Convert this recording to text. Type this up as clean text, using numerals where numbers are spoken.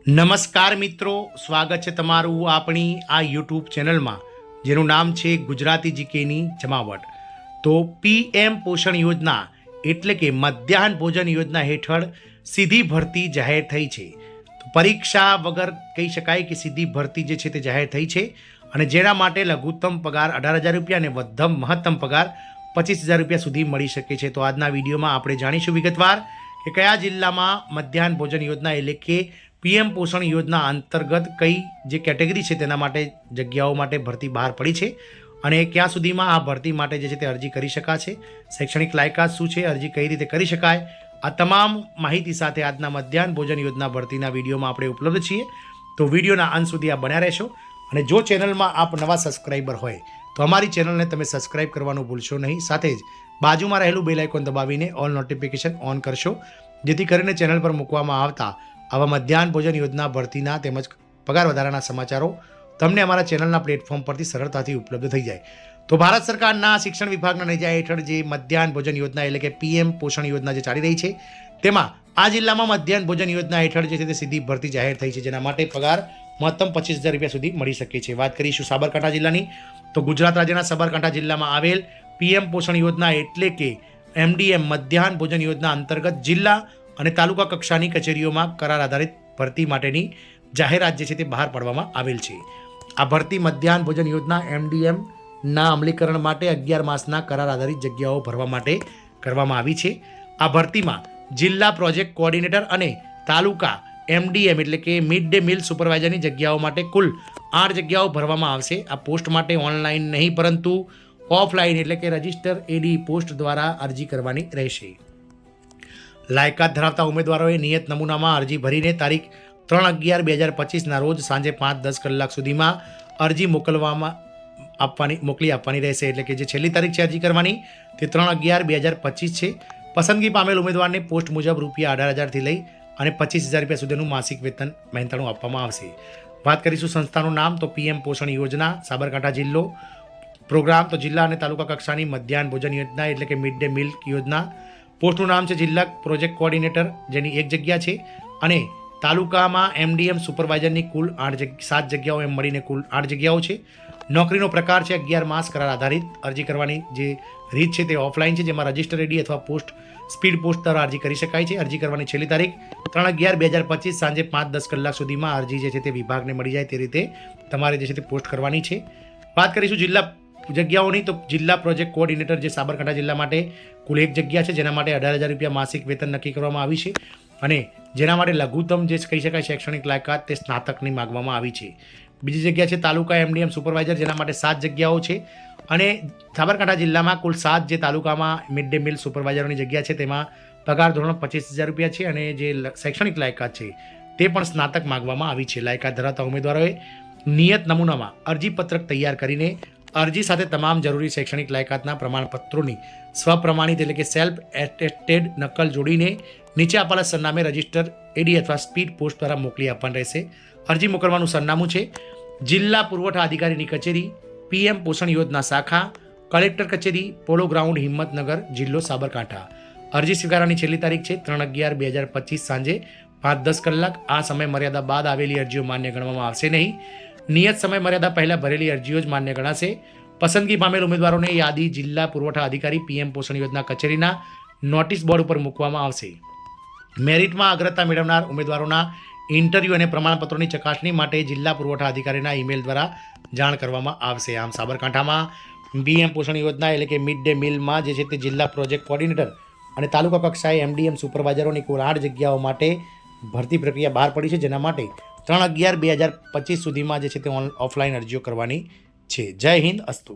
નમસ્કાર મિત્રો, સ્વાગત છે તમારું આપણી આ યુટ્યુબ ચેનલમાં જેનું નામ છે ગુજરાતી જીકેની જમાવટ। તો પીએમ પોષણ યોજના એટલે કે મધ્યાહન ભોજન યોજના હેઠળ સીધી ભરતી જાહેર થઈ છે। તો પરીક્ષા વગર કહી શકાય કે સીધી ભરતી જે છે તે જાહેર થઈ છે અને જેના માટે લઘુત્તમ પગાર 18,000 રૂપિયા અને મહત્તમ પગાર 25,000 રૂપિયા સુધી મળી શકે છે। તો આજના વિડીયોમાં આપણે જાણીશું વિગતવાર કે કયા જિલ્લામાં મધ્યાહન ભોજન યોજના એટલે કે પીએમ પોષણ યોજના અંતર્ગત કઈ જે કેટેગરી છે તેના માટે જગ્યાઓ માટે ભરતી બહાર પડી છે અને ક્યાં સુધીમાં આ ભરતી માટે જે છે તે અરજી કરી શકાશે, શૈક્ષણિક લાયકાત શું છે, અરજી કઈ રીતે કરી શકાય, આ તમામ માહિતી સાથે આજના મધ્યાહન ભોજન યોજના ભરતીના વિડીયોમાં આપણે ઉપલબ્ધ છીએ। તો વિડીયોના અંત સુધી આ બન્યા રહેશો અને જો ચેનલમાં આપ નવા સબસ્ક્રાઈબર હોય તો અમારી ચેનલને તમે સબસ્ક્રાઈબ કરવાનું ભૂલશો નહીં, સાથે જ બાજુમાં રહેલું બેલ આઇકોન દબાવીને ઓલ નોટિફિકેશન ઓન કરશો, જેથી કરીને ચેનલ પર મૂકવામાં આવતા આવા મધ્યાહન ભોજન યોજના ભરતીના તેમજ પગાર વધારાના સમાચારો તમને અમારા ચેનલના પ્લેટફોર્મ પરથી સરળતાથી ઉપલબ્ધ થઈ જાય। તો ભારત સરકારના શિક્ષણ વિભાગના નેજા હેઠળ જે મધ્યાહન ભોજન યોજના એટલે કે પીએમ પોષણ યોજના જે ચાલી રહી છે તેમાં આ જિલ્લામાં મધ્યાહન ભોજન યોજના હેઠળ જે છે તે સીધી ભરતી જાહેર થઈ છે, જેના માટે પગાર મહત્તમ 25,000 રૂપિયા સુધી મળી શકે છે। વાત કરીશું સાબરકાંઠા જિલ્લાની, તો ગુજરાત રાજ્યના સાબરકાંઠા જિલ્લામાં આવેલ પીએમ પોષણ યોજના એટલે કે એમડીએમ મધ્યાહન ભોજન યોજના અંતર્ગત જિલ્લા અને તાલુકા કક્ષાની કચેરીઓમાં કરાર આધારિત ભરતી માટેની જાહેરાત જે છે તે બહાર પાડવામાં આવેલ છે। આ ભરતી મધ્યાહન ભોજન યોજના એમડીએમ ના અમલીકરણ માટે 11 માસના કરાર આધારિત જગ્યાઓ ભરવા માટે કરવામાં આવી છે। આ ભરતીમાં જિલ્લા પ્રોજેક્ટ કોઓર્ડિનેટર અને તાલુકા એમડીએમ એટલે કે મિડ ડે મીલ સુપરવાઇઝરની જગ્યાઓ માટે કુલ 8 જગ્યાઓ ભરવામાં આવશે। આ પોસ્ટ માટે ઓનલાઈન નહીં પરંતુ ઓફલાઈન એટલે કે રજિસ્ટર એડી પોસ્ટ દ્વારા અરજી કરવાની રહેશે। લાયકાત ધરાવતા ઉમેદવારોએ નિયત નમૂનામાં અરજી ભરીને તારીખ 3/11/2025ના રોજ સાંજે 5:10 કલાક સુધીમાં અરજી મોકલી આપવાની રહેશે। એટલે કે જે છેલ્લી તારીખ છે અરજી કરવાની તે 3/11/2025 છે। પસંદગી પામેલ ઉમેદવારને પોસ્ટ મુજબ રૂપિયા 18,000થી લઈ અને 25,000 રૂપિયા સુધીનું માસિક વેતન મહેનતાણું આપવામાં આવશે। વાત કરીશું સંસ્થાનું નામ, તો પીએમ પોષણ યોજના સાબરકાંઠા જિલ્લો પ્રોગ્રામ, તો જિલ્લા અને તાલુકા કક્ષાની મધ્યાહન ભોજન યોજના એટલે કે મિડ ડે મીલ યોજના। પોસ્ટનું નામ છે જિલ્લા પ્રોજેક્ટ કોઓર્ડિનેટર, જેની 1 જગ્યા છે, અને તાલુકામાં એમડીએમ સુપરવાઇઝરની કુલ 7 જગ્યાઓ એમ મળીને કુલ 8 જગ્યાઓ છે। નોકરીનો પ્રકાર છે 11 માસ કરાર આધારિત। અરજી કરવાની જે રીત છે તે ઓફલાઈન છે, જેમાં રજિસ્ટર એડી અથવા પોસ્ટ સ્પીડ પોસ્ટ દ્વારા અરજી કરી શકાય છે। અરજી કરવાની છેલ્લી તારીખ 3/11/2025 સાંજે 5:10 કલાક સુધીમાં અરજી જે છે તે વિભાગને મળી જાય તે રીતે તમારે જે છે તે પોસ્ટ કરવાની છે। વાત કરીશું જિલ્લા જગ્યાઓની, તો જિલ્લા પ્રોજેક્ટ કોઓર્ડિનેટર જે સાબરકાંઠા જિલ્લા માટે કુલ 1 જગ્યા છે, જેના માટે 18,000 રૂપિયા માસિક વેતન નક્કી કરવામાં આવી છે અને જેના માટે લઘુત્તમ જે કહી શકાય શૈક્ષણિક લાયકાત તે સ્નાતકની માગવામાં આવી છે। બીજી જગ્યા છે તાલુકા એમડીએમ સુપરવાઇઝર, જેના માટે 7 જગ્યાઓ છે અને સાબરકાંઠા જિલ્લામાં કુલ 7 જે તાલુકામાં મિડ ડે મીલ સુપરવાઇઝરોની જગ્યા છે તેમાં પગાર ધોરણ 25,000 રૂપિયા છે અને જે શૈક્ષણિક લાયકાત છે તે પણ સ્નાતક માગવામાં આવી છે। લાયકાત ધરાવતા ઉમેદવારોએ નિયત નમૂનામાં અરજીપત્રક તૈયાર કરીને અરજી સાથે તમામ જરૂરી શૈક્ષણિક લાયકાતના પ્રમાણપત્રોની સ્વપ્રમાણિત એટલે કે સેલ્ફ એટેસ્ટેડ નકલ જોડીને નીચે આપેલા સરનામે રજિસ્ટર એડી અથવા સ્પીડ પોસ્ટ દ્વારા મોકલી આપવાનું રહેશે। અરજી મોકલવાનું સરનામું છે જિલ્લા પુરવઠા અધિકારીની કચેરી, પીએમ પોષણ યોજના શાખા, કલેક્ટર કચેરી, પોલો ગ્રાઉન્ડ, હિંમતનગર, જિલ્લો સાબરકાંઠા। અરજી સ્વીકારવાની છેલ્લી તારીખ છે 3/11/2025 સાંજે 5:10 કલાક। આ સમય મર્યાદા બાદ આવેલી અરજીઓ માન્ય ગણવામાં આવશે નહીં। નિયત સમય મર્યાદા પહેલાં ભરેલી અરજીઓ જ માન્ય ગણાશે। પસંદગી પામેલ ઉમેદવારોને યાદી જિલ્લા પુરવઠા અધિકારી પીએમ પોષણ યોજના કચેરીના નોટિસ બોર્ડ ઉપર મૂકવામાં આવશે। મેરિટમાં અગ્રતા મેળવનાર ઉમેદવારોના ઇન્ટરવ્યૂ અને પ્રમાણપત્રોની ચકાસણી માટે જિલ્લા પુરવઠા અધિકારીના ઈમેલ દ્વારા જાણ કરવામાં આવશે। આમ સાબરકાંઠામાં પીએમ પોષણ યોજના એટલે કે મિડ ડે મીલમાં જે છે તે જિલ્લા પ્રોજેક્ટ કોઓર્ડિનેટર અને તાલુકા કક્ષાએ એમડીએમ સુપરવાઇઝરોની કુલ 8 જગ્યાઓ માટે ભરતી પ્રક્રિયા બહાર પડી છે, જેના માટે 3/11/2025 સુધીમાં જે છે તે ઓફલાઈન અરજીઓ કરવાની છે। જય હિન્દ, અસ્તુ।